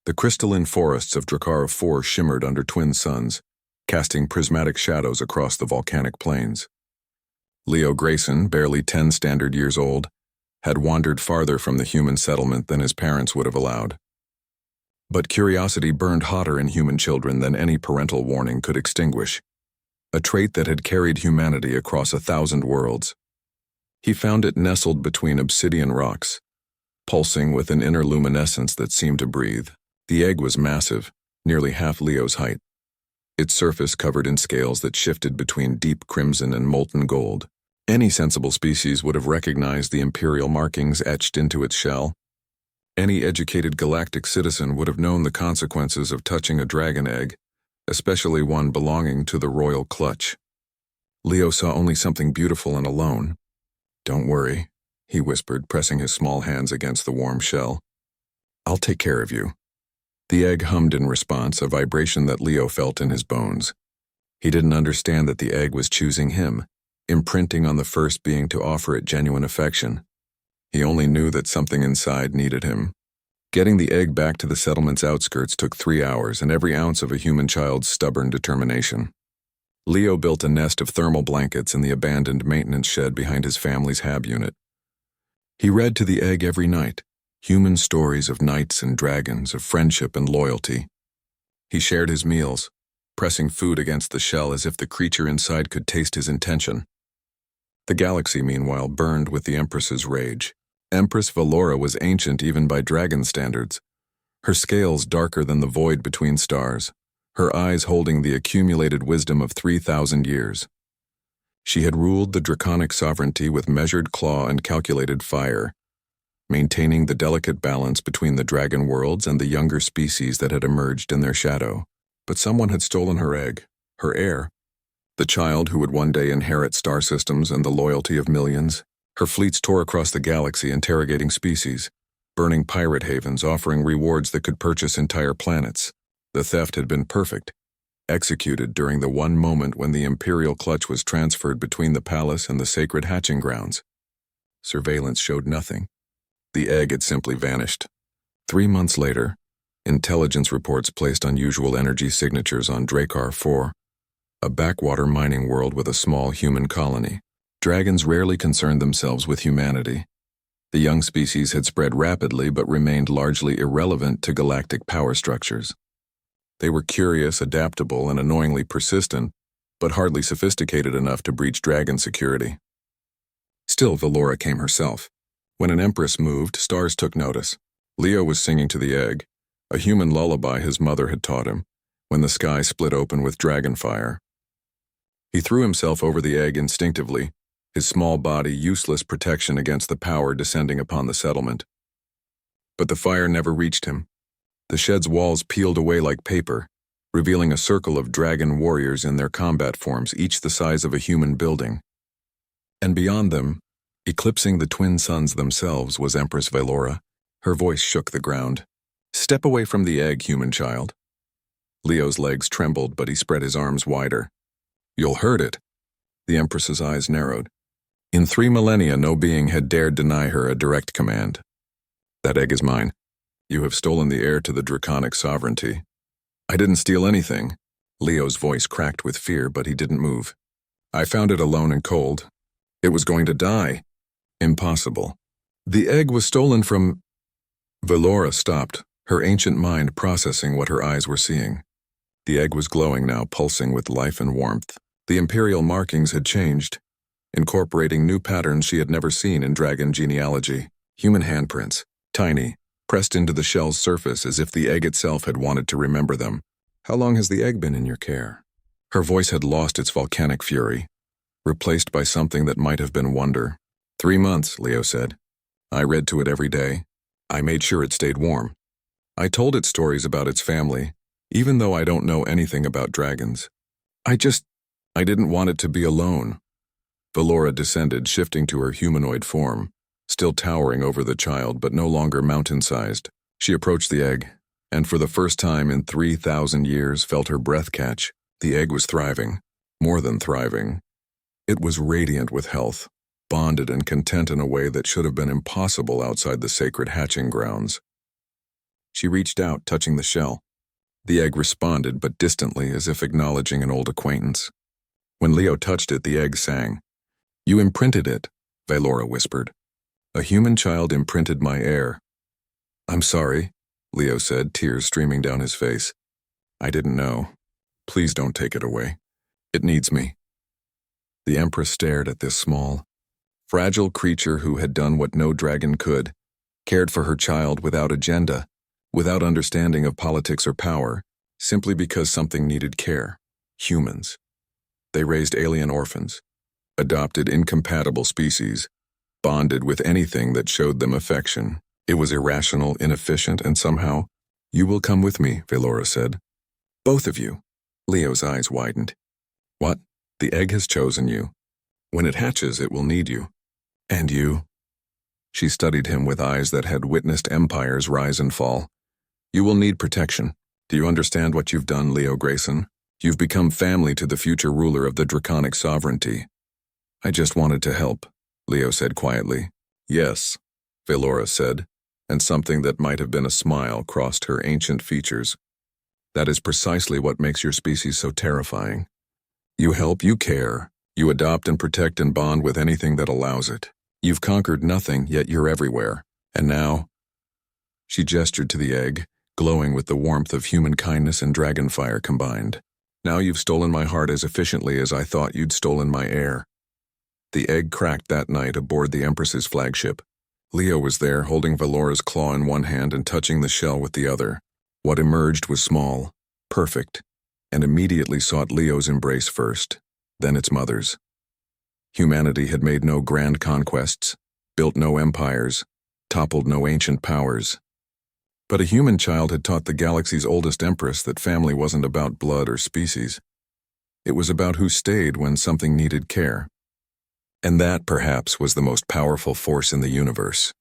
The crystalline forests of Drakkar 4 shimmered under twin suns, casting prismatic shadows across the volcanic plains. Leo Grayson, barely 10 standard years old, had wandered farther from the human settlement than his parents would have allowed. But curiosity burned hotter in human children than any parental warning could extinguish, a trait that had carried humanity across 1,000 worlds. He found it nestled between obsidian rocks, pulsing with an inner luminescence that seemed to breathe. The egg was massive, nearly half Leo's height, its surface covered in scales that shifted between deep crimson and molten gold. Any sensible species would have recognized the imperial markings etched into its shell. Any educated galactic citizen would have known the consequences of touching a dragon egg, especially one belonging to the royal clutch. Leo saw only something beautiful and alone. "Don't worry," he whispered, pressing his small hands against the warm shell. "I'll take care of you." The egg hummed in response, a vibration that Leo felt in his bones. He didn't understand that the egg was choosing him, imprinting on the first being to offer it genuine affection. He only knew that something inside needed him. Getting the egg back to the settlement's outskirts took 3 hours and every ounce of a human child's stubborn determination. Leo built a nest of thermal blankets in the abandoned maintenance shed behind his family's hab unit. He read to the egg every night, human stories of knights and dragons, of friendship and loyalty. He shared his meals, pressing food against the shell as if the creature inside could taste his intention. The galaxy, meanwhile, burned with the Empress's rage. Empress Valora was ancient even by dragon standards, her scales darker than the void between stars, her eyes holding the accumulated wisdom of 3,000 years. She had ruled the draconic sovereignty with measured claw and calculated fire, maintaining the delicate balance between the dragon worlds and the younger species that had emerged in their shadow. But someone had stolen her egg, her heir, the child who would one day inherit star systems and the loyalty of millions. Her fleets tore across the galaxy, interrogating species, burning pirate havens, offering rewards that could purchase entire planets. The theft had been perfect, executed during the one moment when the imperial clutch was transferred between the palace and the sacred hatching grounds. Surveillance showed nothing. The egg had simply vanished. 3 months later, intelligence reports placed unusual energy signatures on Drakkar 4, a backwater mining world with a small human colony. Dragons rarely concerned themselves with humanity. The young species had spread rapidly but remained largely irrelevant to galactic power structures. They were curious, adaptable, and annoyingly persistent, but hardly sophisticated enough to breach dragon security. Still, Valora came herself. When an Empress moved, stars took notice. Leo was singing to the egg, a human lullaby his mother had taught him, when the sky split open with dragon fire. He threw himself over the egg instinctively, his small body useless protection against the power descending upon the settlement. But the fire never reached him. The shed's walls peeled away like paper, revealing a circle of dragon warriors in their combat forms, each the size of a human building. And beyond them, eclipsing the twin suns themselves, was Empress Valora. Her voice shook the ground. "Step away from the egg, human child." Leo's legs trembled, but he spread his arms wider. "You'll hurt it." The Empress's eyes narrowed. In 3 millennia, no being had dared deny her a direct command. "That egg is mine. You have stolen the heir to the draconic sovereignty." "I didn't steal anything." Leo's voice cracked with fear, but he didn't move. "I found it alone and cold. It was going to die." "Impossible." "The egg was stolen from—" Valora stopped, her ancient mind processing what her eyes were seeing. The egg was glowing now, pulsing with life and warmth. The imperial markings had changed, incorporating new patterns she had never seen in dragon genealogy. Human handprints, tiny, pressed into the shell's surface as if the egg itself had wanted to remember them. "How long has the egg been in your care?" Her voice had lost its volcanic fury, replaced by something that might have been wonder. 3 months, Leo said. "I read to it every day. I made sure it stayed warm. I told it stories about its family, even though I don't know anything about dragons. I didn't want it to be alone." Valora descended, shifting to her humanoid form, still towering over the child but no longer mountain-sized. She approached the egg, and for the first time in 3,000 years felt her breath catch. The egg was thriving, more than thriving. It was radiant with health, bonded and content in a way that should have been impossible outside the sacred hatching grounds. She reached out, touching the shell. The egg responded, but distantly, as if acknowledging an old acquaintance. When Leo touched it, the egg sang. "You imprinted it," Valora whispered. "A human child imprinted my heir." "I'm sorry," Leo said, tears streaming down his face. "I didn't know. Please don't take it away. It needs me." The Empress stared at this small, fragile creature who had done what no dragon could, cared for her child without agenda, without understanding of politics or power, simply because something needed care. Humans. They raised alien orphans, adopted incompatible species, bonded with anything that showed them affection. It was irrational, inefficient, and somehow, "You will come with me," Valora said. "Both of you." Leo's eyes widened. "What? The egg has chosen you. When it hatches, it will need you. And you?" She studied him with eyes that had witnessed empires rise and fall. "You will need protection. Do you understand what you've done, Leo Grayson? You've become family to the future ruler of the draconic sovereignty." "I just wanted to help," Leo said quietly. "Yes," Valora said, and something that might have been a smile crossed her ancient features. "That is precisely what makes your species so terrifying. You help, you care, you adopt and protect and bond with anything that allows it. You've conquered nothing, yet you're everywhere. And now—" She gestured to the egg, glowing with the warmth of human kindness and dragon fire combined. "Now you've stolen my heart as efficiently as I thought you'd stolen my heir." The egg cracked that night aboard the Empress's flagship. Leo was there, holding Valora's claw in one hand and touching the shell with the other. What emerged was small, perfect, and immediately sought Leo's embrace first, then its mother's. Humanity had made no grand conquests, built no empires, toppled no ancient powers. But a human child had taught the galaxy's oldest empress that family wasn't about blood or species. It was about who stayed when something needed care. And that, perhaps, was the most powerful force in the universe.